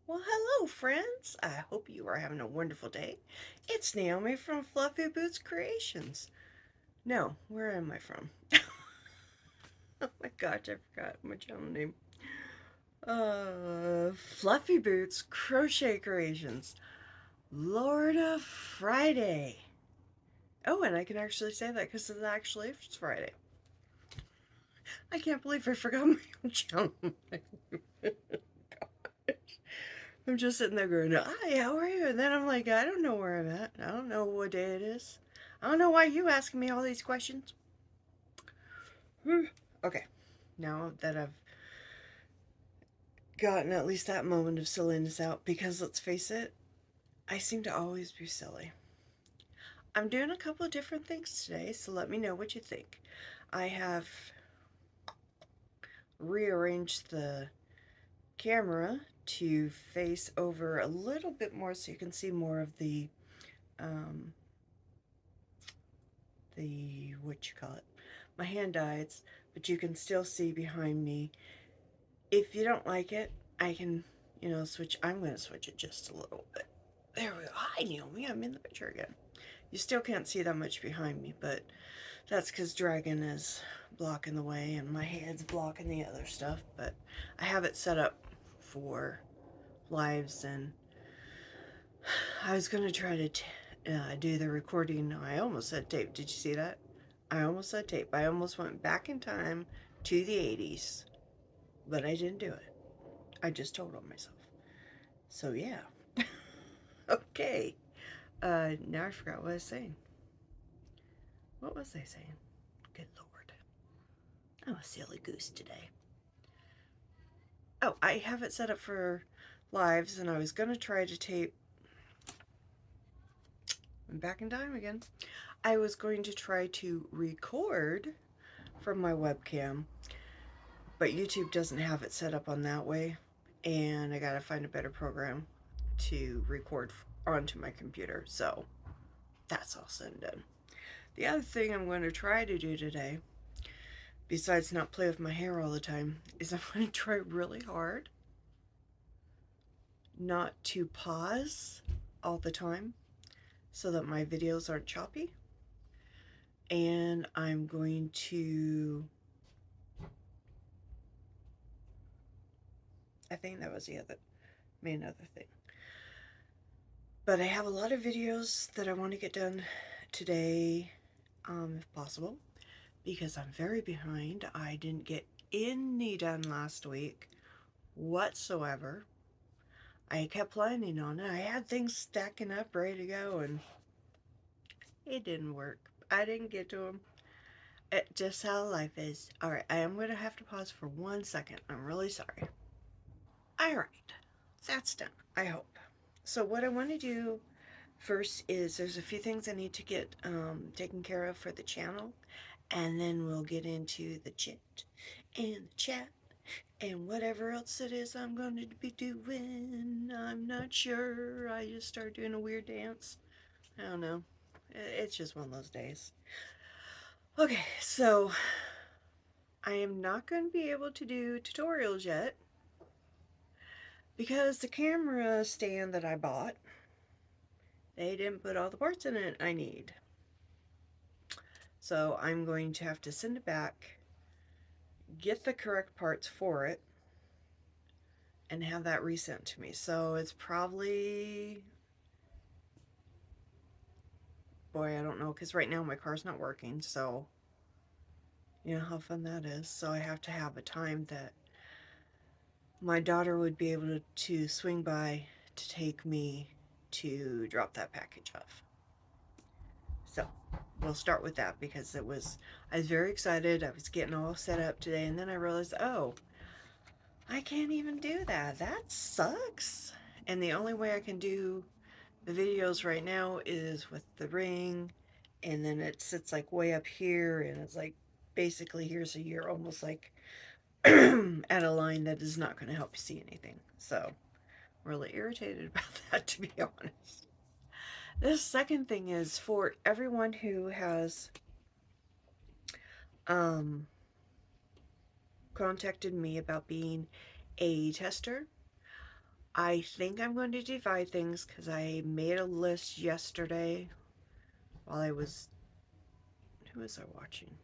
Well, hello, friends. I hope you are having a wonderful day. It's Naomi from Fluffy Boots Creations. No, where am I from? Oh my gosh, I forgot my channel name. Fluffy Boots Crochet Creations. Lord of Friday. Oh, and I can actually say that because it's actually Friday. I can't believe I forgot my own channel name. I'm just sitting there going, "Hi, how are you?" And then I'm like, I don't know where I'm at. I don't know what day it is. I don't know why you asking me all these questions. Okay, now that I've gotten at least that moment of silliness out, because let's face it, I seem to always be silly. I'm doing a couple of different things today, so let me know what you think. I have rearranged the camera to face over a little bit more so you can see more of um, what you call it, my hand eyes, but you can still see behind me. If you don't like it, I can, switch. I'm going to switch it just a little bit. There we go. Hi, Naomi. I'm in the picture again. You still can't see that much behind me, but that's because Dragon is blocking the way and my hand's blocking the other stuff. But I have it set up for lives, and I was going to try to do the recording. I almost said tape. Did you see that? I almost said tape. I almost went back in time to the 80s, but I didn't do it. I just told on myself. So, yeah. Okay. Now I forgot what I was saying. What was I saying? Good Lord. I'm a silly goose today. Oh, I have it set up for lives, and I was going to try to tape. I'm back in time again. I was going to try to record from my webcam, but YouTube doesn't have it set up on that way, and I gotta find a better program to record onto my computer. So that's all said and done. The other thing I'm going to try to do today, besides not play with my hair all the time, is I'm going to try really hard not to pause all the time so that my videos aren't choppy. And I'm going to, I think that was the main other thing. But I have a lot of videos that I want to get done today, if possible, because I'm very behind. I didn't get any done last week whatsoever. I kept planning on it. I had things stacking up ready to go, and it didn't work. I didn't get to them. Just how life is. All right, I am going to have to pause for 1 second. I'm really sorry. All right, that's done, I hope. So what I want to do first is there's a few things I need to get taken care of for the channel, and then we'll get into the chit and the chat and whatever else it is I'm going to be doing. I'm not sure. I just started doing a weird dance. I don't know. It's just one of those days. Okay, so I am not going to be able to do tutorials yet because the camera stand that I bought, they didn't put all the parts in it I need. So I'm going to have to send it back, get the correct parts for it, and have that resent to me. So it's probably, boy, I don't know, because right now my car's not working. So you know how fun that is. So I have to have a time that my daughter would be able to swing by to take me to drop that package off. So we'll start with that because I was very excited. I was getting all set up today, and then I realized, oh, I can't even do that. That sucks. And the only way I can do the videos right now is with the ring, and then it sits like way up here, and it's like basically here's a year, almost like at a line that is not going to help you see anything. So I'm really irritated about that, to be honest. The second thing is for everyone who has um, contacted me about being a tester. I think I'm going to divide things because I made a list yesterday while I was. Who was I watching?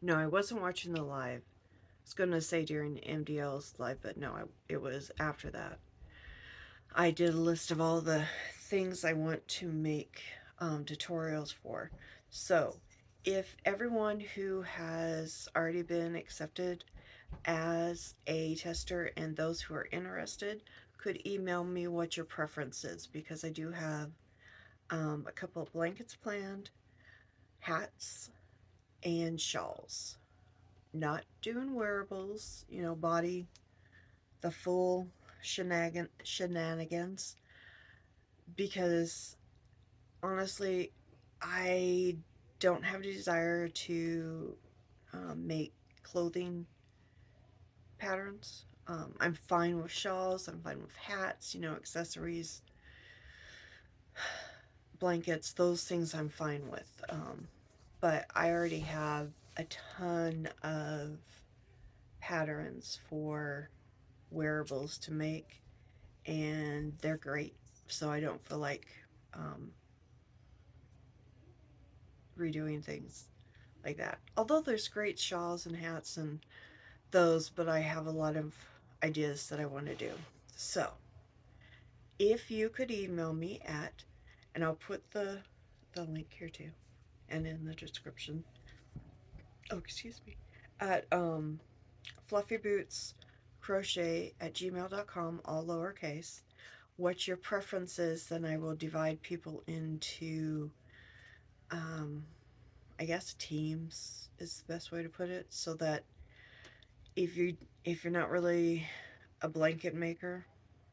No, I wasn't watching the live. I was going to say during MDL's live, but no, it was after that. I did a list of all the things I want to make tutorials for. So, if everyone who has already been accepted as a tester and those who are interested could email me what your preference is, because I do have a couple of blankets planned, hats, and shawls. Not doing wearables, body, the full shenanigans, because honestly, I don't have a desire to make clothing patterns. I'm fine with shawls, I'm fine with hats, accessories, blankets, those things I'm fine with. But I already have a ton of patterns for wearables to make, and they're great. So I don't feel like um, redoing things like that. Although there's great shawls and hats and those, but I have a lot of ideas that I want to do. So if you could email me at, and I'll put the link here too, and in the description. Oh, excuse me. At fluffybootscrochet@gmail.com, all lowercase. What your preference is, then I will divide people into, um, I guess teams is the best way to put it, so that if you if you're not really a blanket maker,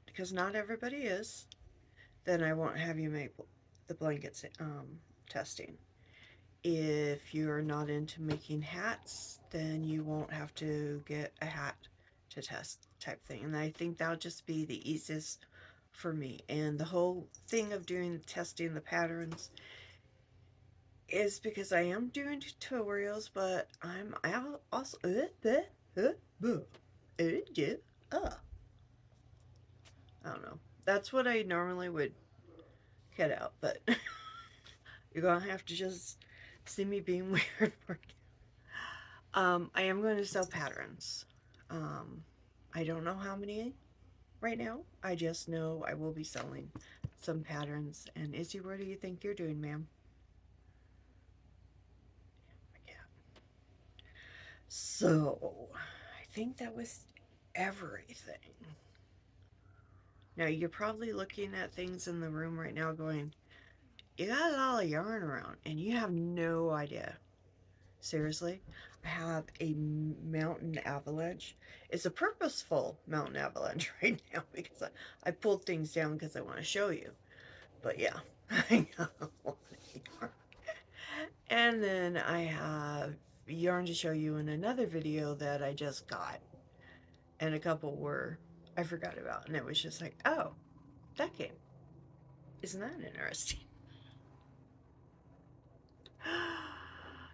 because not everybody is, then I won't have you make the blankets testing. If you're not into making hats, then you won't have to get a hat to test type thing. And I think that'll just be the easiest for me. And the whole thing of doing testing the patterns is because I am doing tutorials, but I'm also I don't know. That's what I normally would cut out, but you're gonna have to just see me being weird for I am going to sell patterns. Um, I don't know how many right now. I just know I will be selling some patterns. And Izzy, what do you think you're doing, ma'am? Yeah. So, I think that was everything. Now, you're probably looking at things in the room right now going, you got a lot of yarn around, and you have no idea. Seriously, I have a mountain avalanche. It's a purposeful mountain avalanche right now because I pulled things down because I want to show you. But yeah, I got a lot of yarn. And then I have yarn to show you in another video that I just got. And a couple were I forgot about. And it was just like, oh, that game. Isn't that interesting?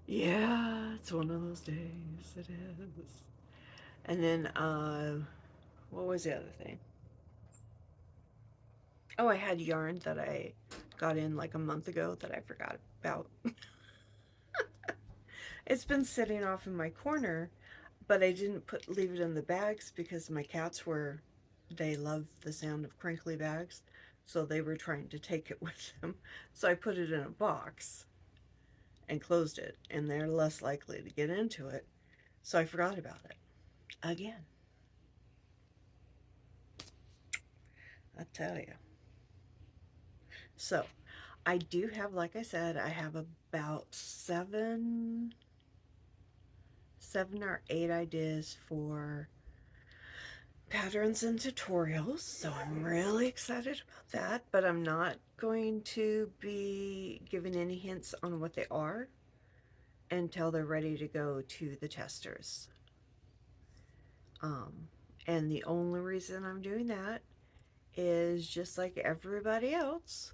Yeah, it's one of those days. It is. And then, what was the other thing? Oh, I had yarn that I got in like a month ago that I forgot about. It's been sitting off in my corner, but I didn't leave it in the bags because my cats they love the sound of crinkly bags, so they were trying to take it with them. So I put it in a box and closed it, and they're less likely to get into it. So I forgot about it again. I tell you. So I do have, like I said, I have about seven or eight ideas for patterns and tutorials, so I'm really excited about that, but I'm not going to be giving any hints on what they are until they're ready to go to the testers. Um, and the only reason I'm doing that is just like everybody else,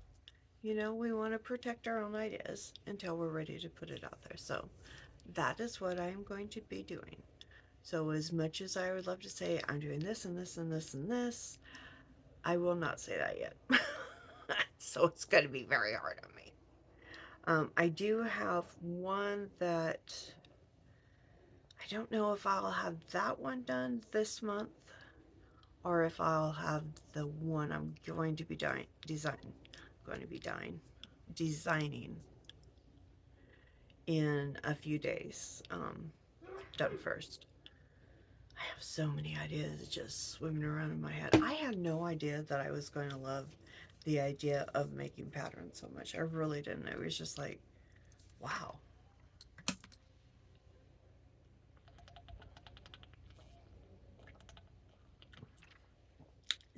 we want to protect our own ideas until we're ready to put it out there. So that is what I'm going to be doing. So as much as I would love to say I'm doing this and this and this and this, I will not say that yet. So it's going to be very hard on me. I do have one that I don't know if I'll have that one done this month or if I'll have the one I'm going to be designing in a few days done first. I have so many ideas just swimming around in my head. I had no idea that I was going to love the idea of making patterns so much. I really didn't. It was just like, wow.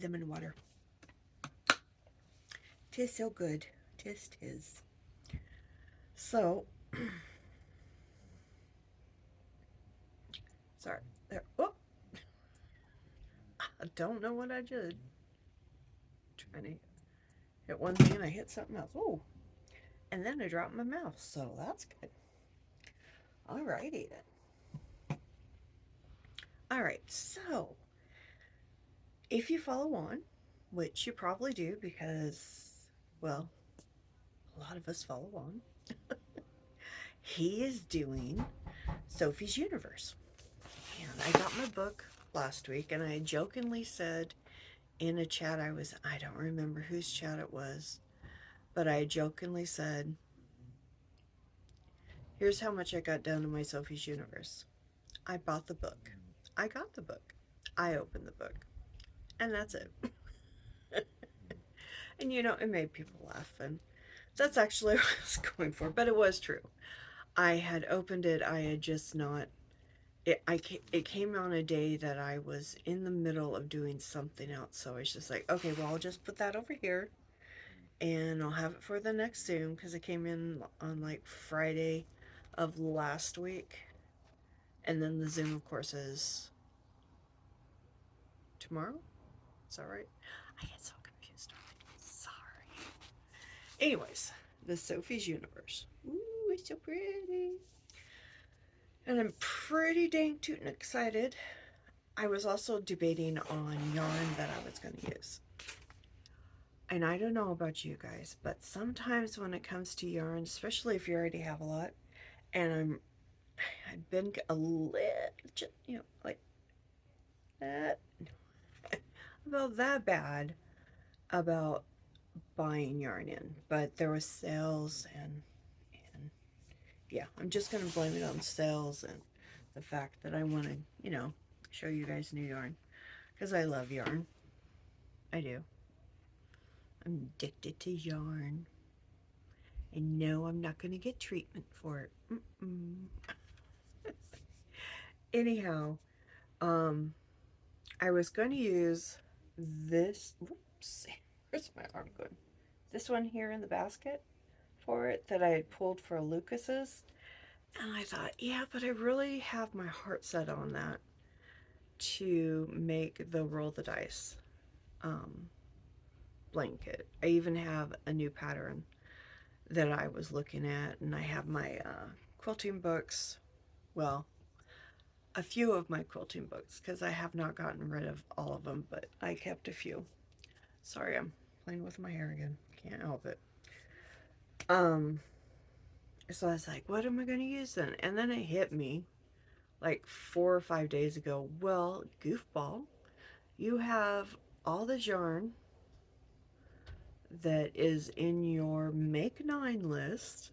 Lemon water. Tis so good. Tis. So, sorry. There. Oh, I don't know what I did. Trying to hit one thing and I hit something else. Oh, and then I dropped my mouse. So that's good. Alrighty then. Alright, so if you follow on, which you probably do because, well, a lot of us follow on, he is doing Sophie's Universe. And I got my book last week and I jokingly said in a chat I don't remember whose chat it was, but I jokingly said, here's how much I got done in my Sophie's Universe. I bought the book. I got the book. I opened the book. And that's it. And you know, it made people laugh. And that's actually what I was going for. But it was true. I had opened it. I had just not. It came on a day that I was in the middle of doing something else. So it's just like, okay, well, I'll just put that over here. And I'll have it for the next Zoom. Because it came in on like Friday of last week. And then the Zoom, of course, is tomorrow. Is that right? I get so confused. Sorry. Anyways, the Sophie's Universe. Ooh, it's so pretty. And I'm pretty dang tootin' excited. I was also debating on yarn that I was going to use. And I don't know about you guys, but sometimes when it comes to yarn, especially if you already have a lot, and I've been a little, you know, like that, about that bad about buying yarn in, but there was sales and yeah, I'm just gonna blame it on sales and the fact that I want to, you know, show you guys new yarn because I love yarn. I do. I'm addicted to yarn. And no, I'm not gonna get treatment for it. Anyhow, um, I was going to use this. Whoops, where's my arm going? This one here in the basket for it that I had pulled for Lucas's. And I thought, yeah, but I really have my heart set on that to make the roll the dice um, blanket. I even have a new pattern that I was looking at, and I have my quilting books. Well, a few of my quilting books because I have not gotten rid of all of them, but I kept a few. Sorry, I'm playing with my hair again. Can't help it. Um, so I was like, what am I going to use then? And then it hit me like 4 or 5 days ago. Well, goofball, you have all this yarn that is in your Make 9 list,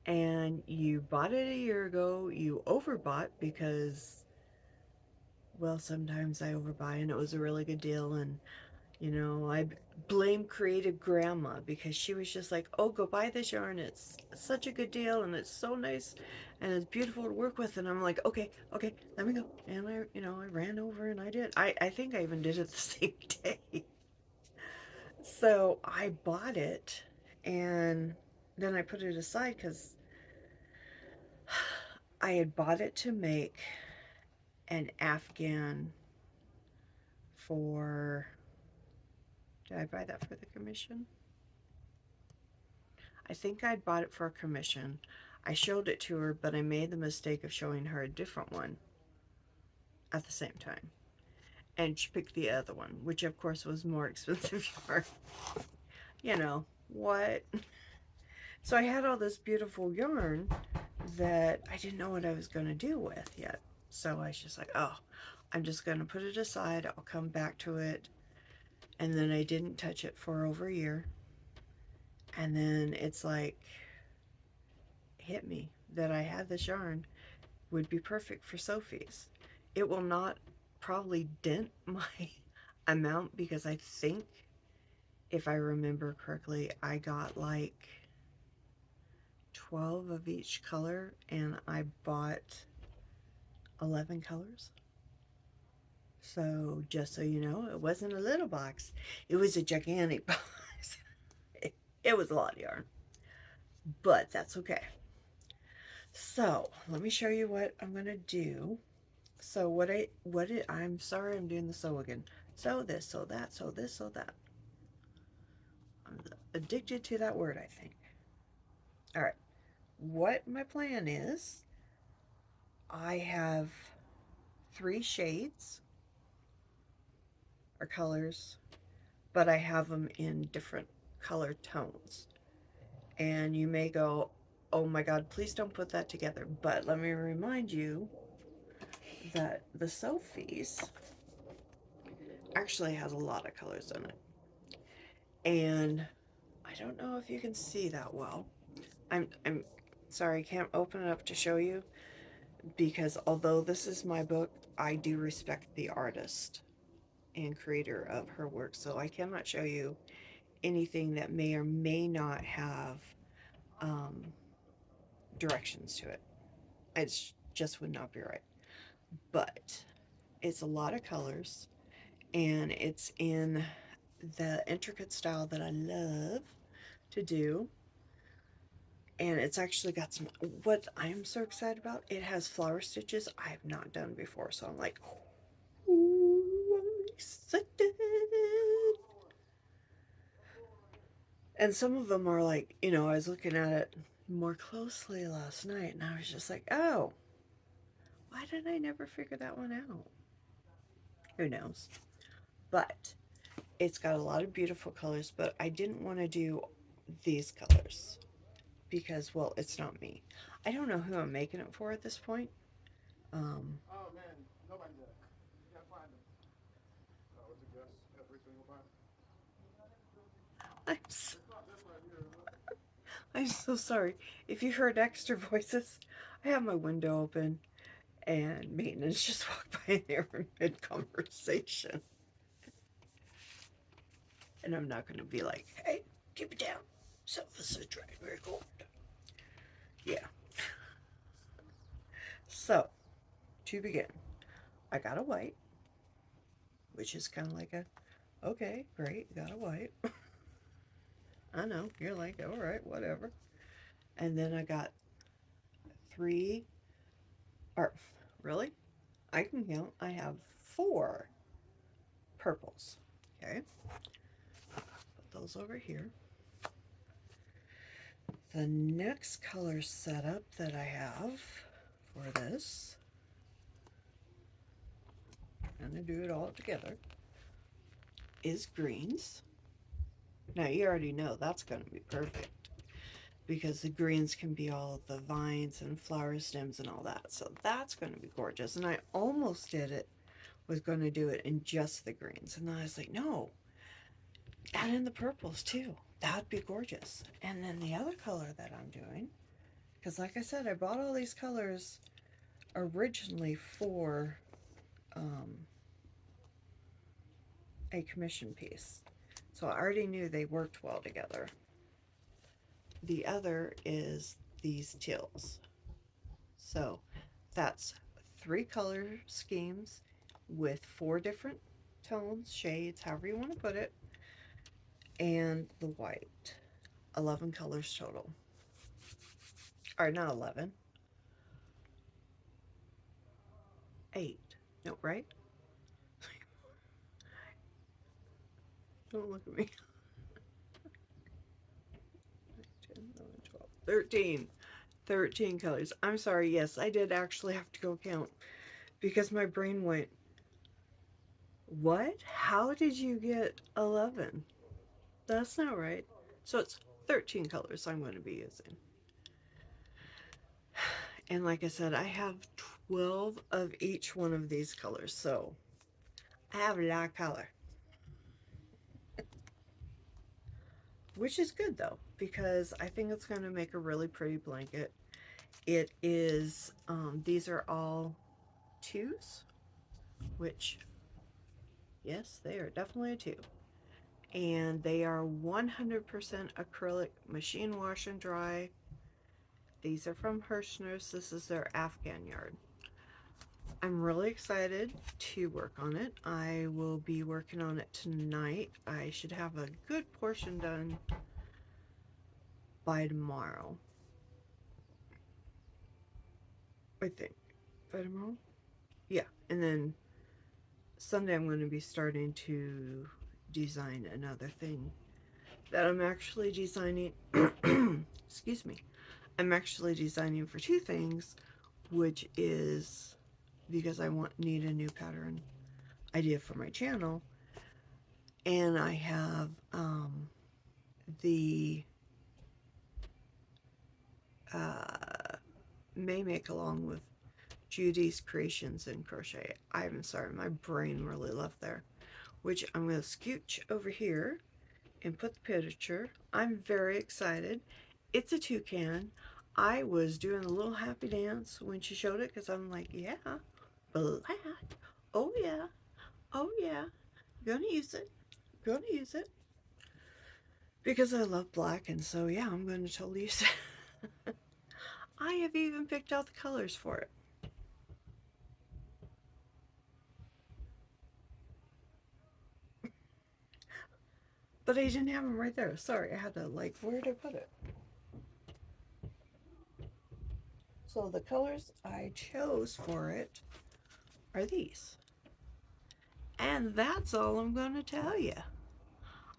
and you bought it a year ago. You overbought because, well, sometimes I overbuy, and it was a really good deal. And, you know, I blame Creative Grandma because she was just like, oh, go buy this yarn. It's such a good deal, and it's so nice, and it's beautiful to work with. And I'm like, okay, let me go. And I ran over and I did. I think I even did it the same day. So I bought it and then I put it aside because I had bought it to make an Afghan for. Did I buy that for the commission? I think I'd bought it for a commission. I showed it to her, but I made the mistake of showing her a different one. at the same time. And she picked the other one, which of course was more expensive yarn. You know, what? So I had all this beautiful yarn that I didn't know what I was going to do with yet. So I was just like, oh, I'm just going to put it aside. I'll come back to it. And then I didn't touch it for over a year. And then it's like, hit me that I had this yarn would be perfect for Sophie's. It will not probably dent my amount because I think, if I remember correctly, I got like 12 of each color and I bought 11 colors. So just so you know, it wasn't a little box. It was a gigantic box. It was a lot of yarn, but that's okay. So let me show you what I'm gonna do. So I'm sorry, I'm doing the sew again. Sew this, sew that, sew this, sew that. I'm addicted to that word, I think. All right, what my plan is, I have 3 shades or colors, but I have them in different color tones. And you may go, oh my God, please don't put that together. But let me remind you that the Sophie's actually has a lot of colors in it. And I don't know if you can see that well. I'm sorry, I can't open it up to show you because although this is my book, I do respect the artist and creator of her work. So I cannot show you anything that may or may not have um, directions to it. It just would not be right. But it's a lot of colors and it's in the intricate style that I love to do. And it's actually got some, what I'm so excited about, it has flower stitches I have not done before. So I'm like, ooh, I'm excited. And some of them are like, I was looking at it more closely last night and I was just like, oh, why did I never figure that one out? Who knows? But it's got a lot of beautiful colors, but I didn't want to do these colors because, well, it's not me. I don't know who I'm making it for at this point. Oh man, nobody does. You gotta find them. Oh, it's a guess every single time. I'm so sorry. If you heard extra voices, I have my window open and maintenance just walked by in there in mid conversation. And I'm not going to be like, hey, keep it down. Self-assist drag record. Yeah. So, to begin, I got a white, which is kind of like a, okay, great, got a white. I know, you're like, all right, whatever. And then I got 3, or really? I can count. I have 4 purples. Okay. Put those over here. The next color setup that I have for this, I'm going to do it all together, is greens. Now you already know that's going to be perfect because the greens can be all of the vines and flower stems and all that. So that's going to be gorgeous. And I almost did it, was going to do it in just the greens. And then I was like, no, add in the purples too. That'd be gorgeous. And then the other color that I'm doing, because like I said, I bought all these colors originally for a commission piece. So I already knew they worked well together. The other is these teals. So that's 3 color schemes with 4 different tones, shades, however you want to put it, and the white. 11 colors total. Or not 11. 8. No, right? Don't look at me. 10, 11, 12, 13. 13 colors. I'm sorry, yes, I did actually have to go count because my brain went, what? How did you get 11? That's not right. So it's 13 colors I'm going to be using. And like I said, I have 12 of each one of these colors. So I have a lot of color. Which is good though, because I think it's going to make a really pretty blanket. It is, these are all twos, which, yes, they are definitely a two. And they are 100% acrylic, machine wash and dry. These are from Hirschner's. This is their Afghan yarn. I'm really excited to work on it. I will be working on it tonight. I should have a good portion done by tomorrow. I think. By tomorrow? Yeah. And then Sunday I'm going to be starting to design another thing that I'm actually designing. Excuse me. I'm actually designing for two things, which is because I need a new pattern idea for my channel, and I have the May make along with Judy's Creations in Crochet. I'm sorry, my brain really left there. Which I'm going to scooch over here and put the picture. I'm very excited. It's a toucan. I was doing a little happy dance when she showed it because I'm like, yeah, black. Oh yeah, oh yeah. Gonna use it. Gonna use it. Because I love black, and so yeah, I'm going to totally use it. I have even picked out the colors for it. But I didn't have them right there. Sorry, I had to like, where did I put it? So the colors I chose for it are these. And that's all I'm going to tell you.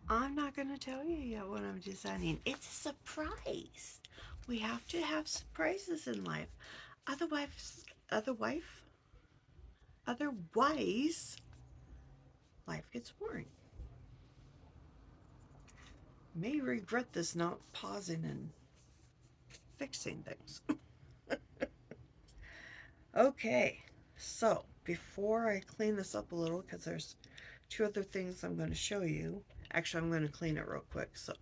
I'm not going to tell you yet what I'm designing. It's a surprise. We have to have surprises in life. Otherwise, life gets boring. May regret this not pausing and fixing things. Okay, so before I clean this up a little, because there's two other things I'm going to show you. Actually, I'm going to clean it real quick. So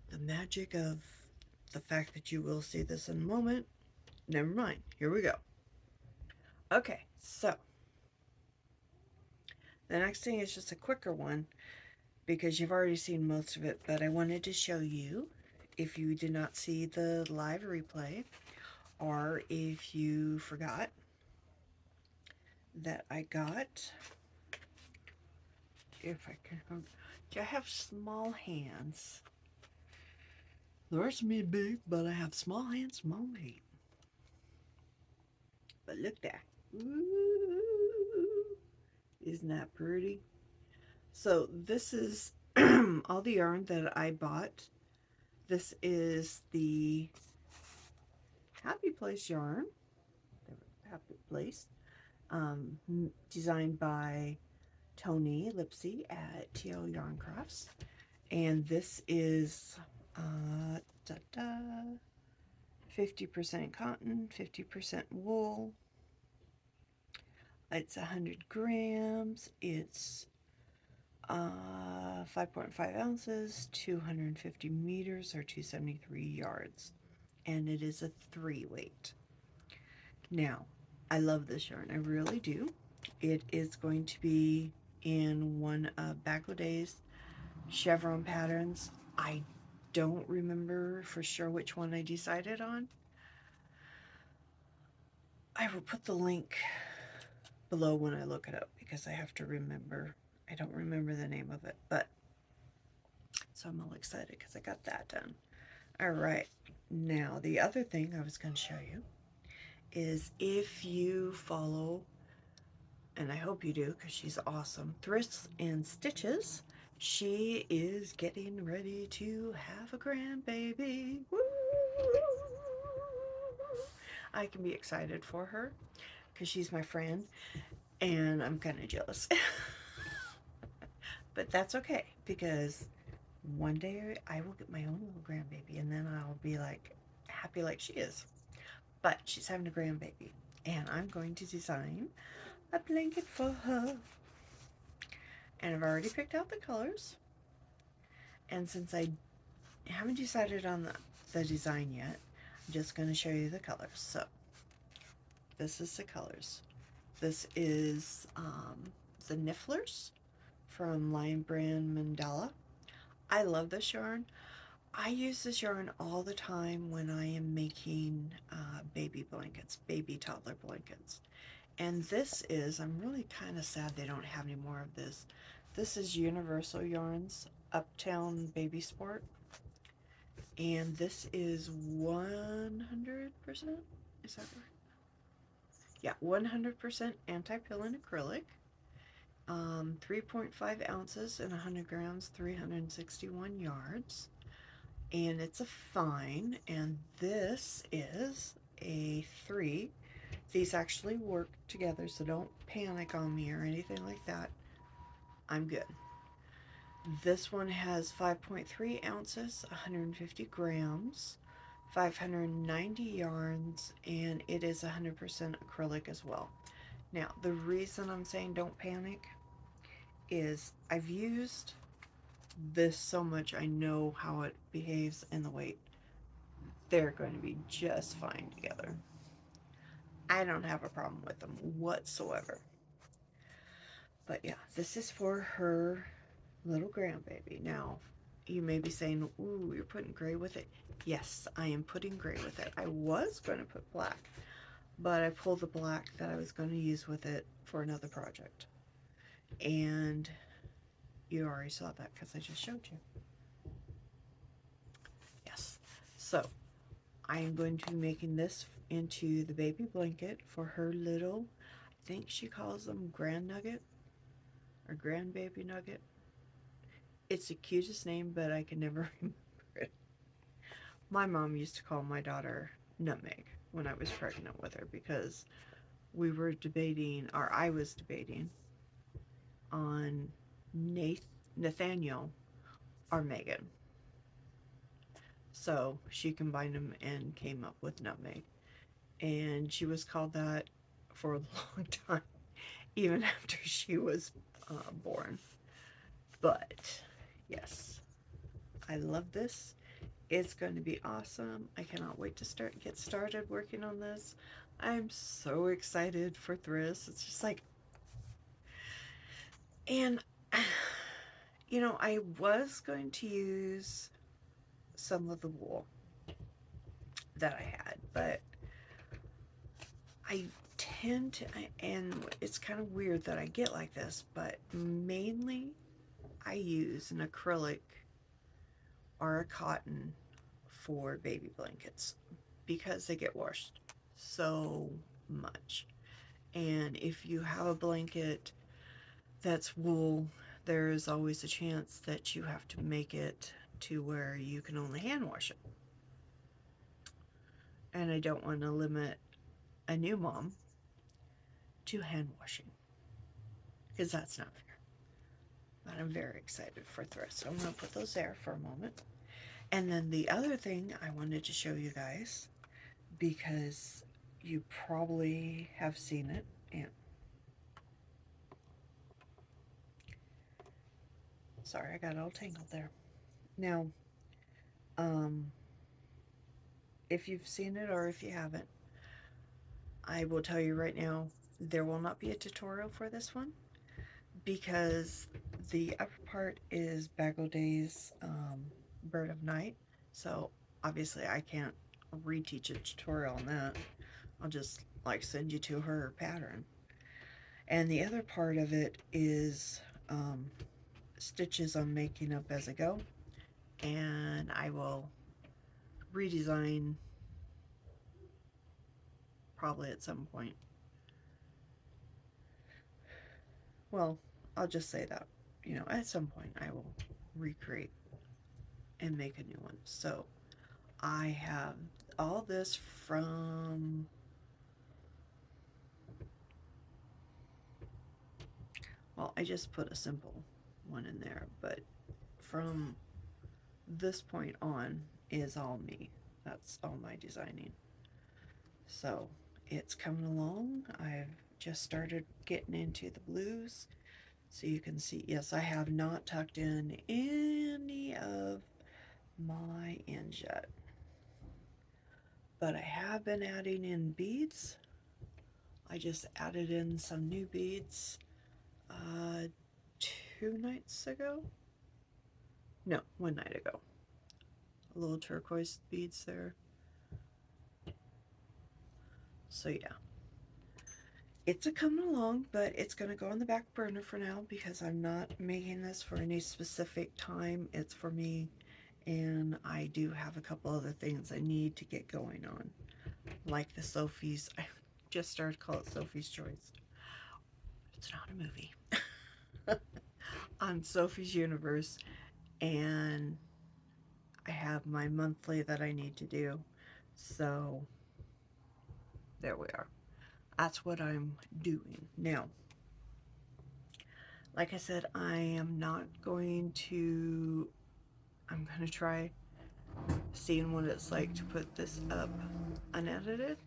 the magic of the fact that you will see this in a moment. Never mind. Here we go. Okay, so the next thing is just a quicker one because you've already seen most of it, but I wanted to show you if you did not see the live replay or if you forgot that I got, if I can, I have small hands. The rest of me big, but I have small hands, small feet. But look at that. Ooh, isn't that pretty? So this is all the yarn that I bought. This is the Happy Place yarn. Happy Place. Designed by Tony Lipsy at TL Yarn Crafts. And this is 50% cotton, 50% wool. It's 100 grams. It's 5.5 ounces, 250 meters, or 273 yards. And it is a 3 weight. Now, I love this yarn. I really do. It is going to be in one of Bacoday's chevron patterns. I don't remember for sure which one I decided on. I will put the link below when I look it up because I have to remember. I don't remember the name of it, but so I'm all excited because I got that done. All right, now the other thing I was going to show you is if you follow, and I hope you do because she's awesome, Thrifts and Stitches. She is getting ready to have a grandbaby. Woo! I can be excited for her. because she's my friend and I'm kind of jealous. But that's okay because one day I will get my own little grandbaby and then I'll be like happy like she is. But she's having a grandbaby and I'm going to design a blanket for her. And I've already picked out the colors. And since I haven't decided on the design yet, I'm just going to show you the colors. So this is the colors. This is the Nifflers from Lion Brand Mandala. I love this yarn. I use this yarn all the time when I am making baby blankets, baby toddler blankets. And this is, I'm really kind of sad they don't have any more of this. This is Universal Yarns Uptown Baby Sport. And this is 100%, is that right? Yeah, 100% anti-pilling acrylic. 3.5 ounces and 100 grams, 361 yards. And it's a fine, and this is a 3. These actually work together, so don't panic on me or anything like that. I'm good. This one has 5.3 ounces, 150 grams, 590 yarns, and it is 100% acrylic as well. Now, the reason I'm saying don't panic is I've used this so much, I know how it behaves and the weight. They're going to be just fine together. I don't have a problem with them whatsoever. But yeah, this is for her little grandbaby. Now, you may be saying, ooh, you're putting gray with it. Yes, I am putting gray with it. I was going to put black, but I pulled the black that I was going to use with it for another project. And you already saw that because I just showed you. Yes. So, I am going to be making this into the baby blanket for her little, I think she calls them grand nugget or grandbaby nugget. It's the cutest name, but I can never remember it. My mom used to call my daughter Nutmeg when I was pregnant with her because we were debating, or I was debating, on Nathaniel or Megan. So she combined them and came up with Nutmeg. And she was called that for a long time, even after she was born. But yes, I love this. It's going to be awesome. I cannot wait to get started working on this. I'm so excited for this. It's just like, and you know, I was going to use some of the wool that I had, but I tend to, and it's kind of weird that I get like this, but mainly I use an acrylic or a cotton for baby blankets because they get washed so much. And if you have a blanket that's wool, there is always a chance that you have to make it to where you can only hand wash it. And I don't want to limit a new mom to hand washing because that's not fair. But I'm very excited for threads. So I'm going to put those there for a moment. And then the other thing I wanted to show you guys, because you probably have seen it, and sorry, I got all tangled there. Now, um, if you've seen it or if you haven't, I will tell you right now, there will not be a tutorial for this one because the upper part is Bagel Day's Bird of Night. So obviously I can't reteach a tutorial on that. I'll just like send you to her pattern. And the other part of it is stitches I'm making up as I go. And I will redesign probably at some point. Well, I'll just say that, you know, at some point I will recreate and make a new one. So I have all this from Well, I just put a simple one in there, but from this point on is all me. That's all my designing. So it's coming along. I've just started getting into the blues. So you can see, yes, I have not tucked in any of my ends yet. But I have been adding in beads. I just added in some new beads 2 nights ago. No, 1 night ago. A little turquoise beads there. So yeah, it's a coming along, but it's going to go on the back burner for now because I'm not making this for any specific time. It's for me, and I do have a couple other things I need to get going on, like the Sophie's. I just started to call it Sophie's Choice. It's not a movie. On Sophie's Universe, and I have my monthly that I need to do. So there we are. That's what I'm doing now. Like I said, I am not going to, I'm going to try seeing what it's like to put this up unedited.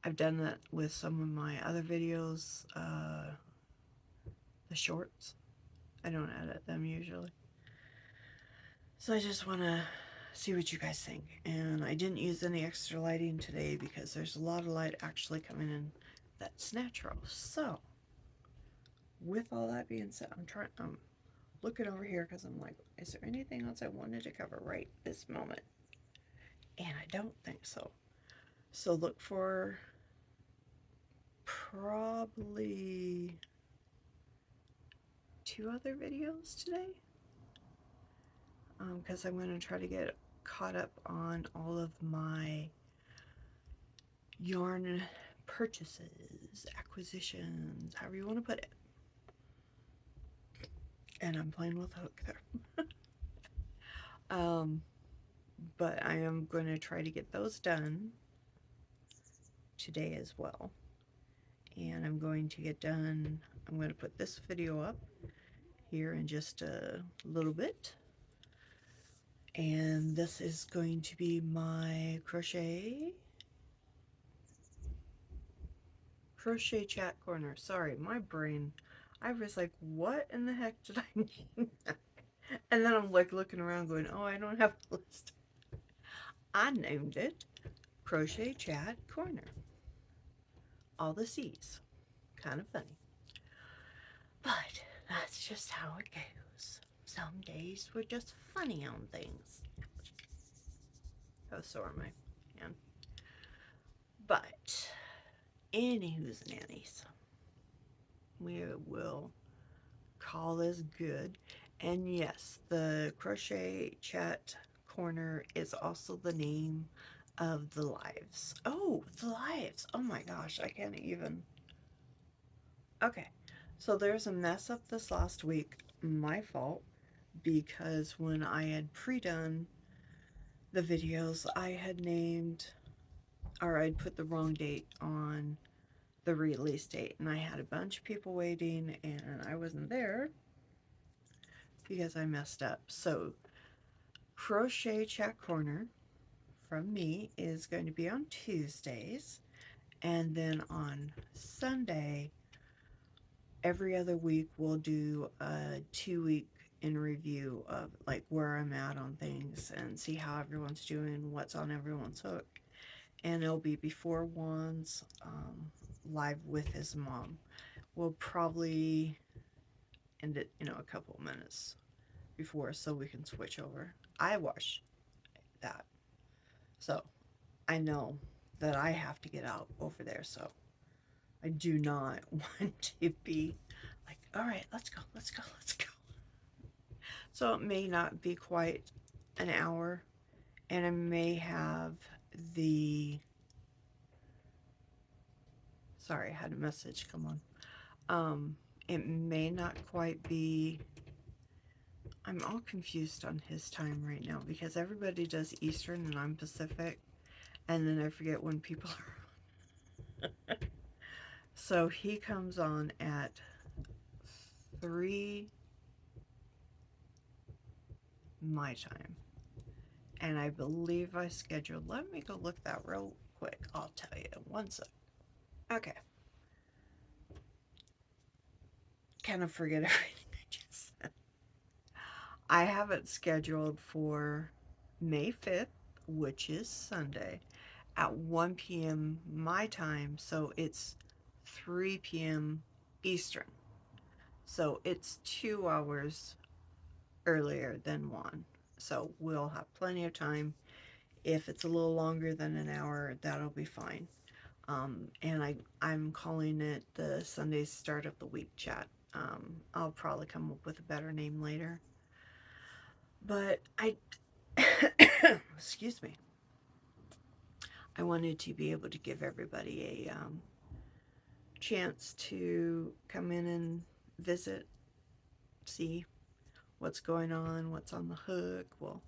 I've done that with some of my other videos, the shorts. I don't edit them usually. So I just want to see what you guys think. And I didn't use any extra lighting today because there's a lot of light actually coming in that's natural. So with all that being said, I'm looking over here because I'm like, is there anything else I wanted to cover right this moment? And I don't think so. So look for probably 2 other videos today. Because I'm going to try to get caught up on all of my yarn purchases, acquisitions, however you want to put it. And I'm playing with a hook there. But I am going to try to get those done today as well. And I'm going to get done, I'm going to put this video up here in just a little bit. And this is going to be my crochet chat corner. Sorry, my brain, I was like, what in the heck did I name that? And then I'm like looking around going, oh, I don't have a list. I named it Crochet Chat Corner. All the C's. Kind of funny. But that's just how it goes. Some days we're just funny on things. How sore my hand. But, anywho's nannies, we will call this good. And yes, the Crochet Chat Corner is also the name of the lives. Oh, the lives! Oh my gosh, I can't even. Okay, so there's a mess up this last week. My fault, because when I had pre-done the videos, I had named, or I'd put the wrong date on the release date, and I had a bunch of people waiting, and I wasn't there because I messed up. So Crochet Chat Corner from me is going to be on Tuesdays, and then on Sunday every other week we'll do a 2-week in review of like where I'm at on things and see how everyone's doing, what's on everyone's hook. And it'll be before Juan's live with his mom. We'll probably end it, a couple of minutes before so we can switch over. I watch that, so I know that I have to get out over there, so I do not want to be like, all right, let's go, let's go, let's go. So it may not be quite an hour, and I may have sorry, I had a message come on. It may not quite be, I'm all confused on his time right now because everybody does Eastern and I'm Pacific, and then I forget when people are on. So he comes on at 3 my time. And I believe I scheduled, let me go look that real quick. I'll tell you in 1 sec. Okay. Kind of forget everything I just said. I have it scheduled for May 5th, which is Sunday, at 1 p.m. my time. So it's 3 p.m. Eastern. So it's 2 hours earlier than 1. So we'll have plenty of time. If it's a little longer than an hour, that'll be fine. And I'm calling it the Sunday start of the week chat. I'll probably come up with a better name later. But excuse me, I wanted to be able to give everybody a chance to come in and visit, see what's going on, what's on the hook. We'll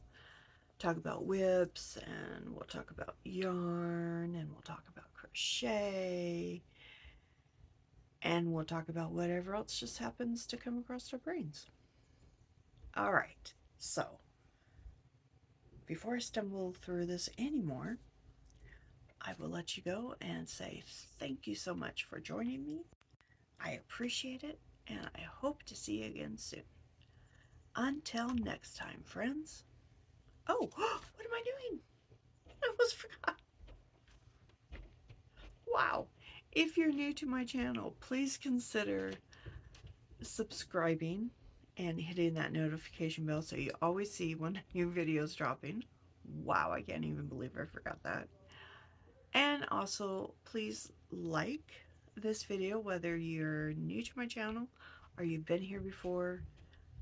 talk about whips, and we'll talk about yarn, and we'll talk about crochet, and we'll talk about whatever else just happens to come across our brains. All right, so before I stumble through this anymore, I will let you go and say thank you so much for joining me. I appreciate it, and I hope to see you again soon. Until next time, friends. Oh, what am I doing? I almost forgot. Wow. If you're new to my channel, please consider subscribing and hitting that notification bell so you always see when new videos dropping. Wow, I can't even believe I forgot that. And also, please like this video, whether you're new to my channel or you've been here before.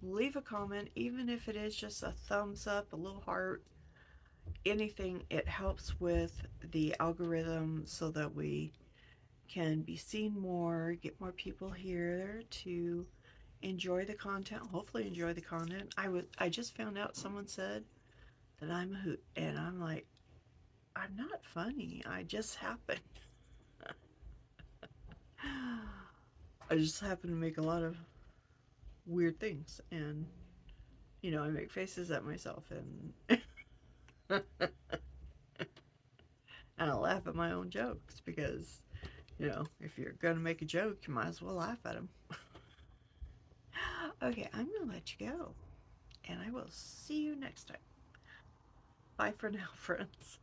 Leave a comment, even if it is just a thumbs up, a little heart, anything. It helps with the algorithm so that we can be seen more, get more people here to enjoy the content, hopefully enjoy the content. I just found out someone said that I'm a hoot, and I'm like, I'm not funny. I just happen. I just happen to make a lot of weird things, and I make faces at myself, and and I laugh at my own jokes because, if you're gonna make a joke, you might as well laugh at them. Okay, I'm gonna let you go, and I will see you next time. Bye for now, friends.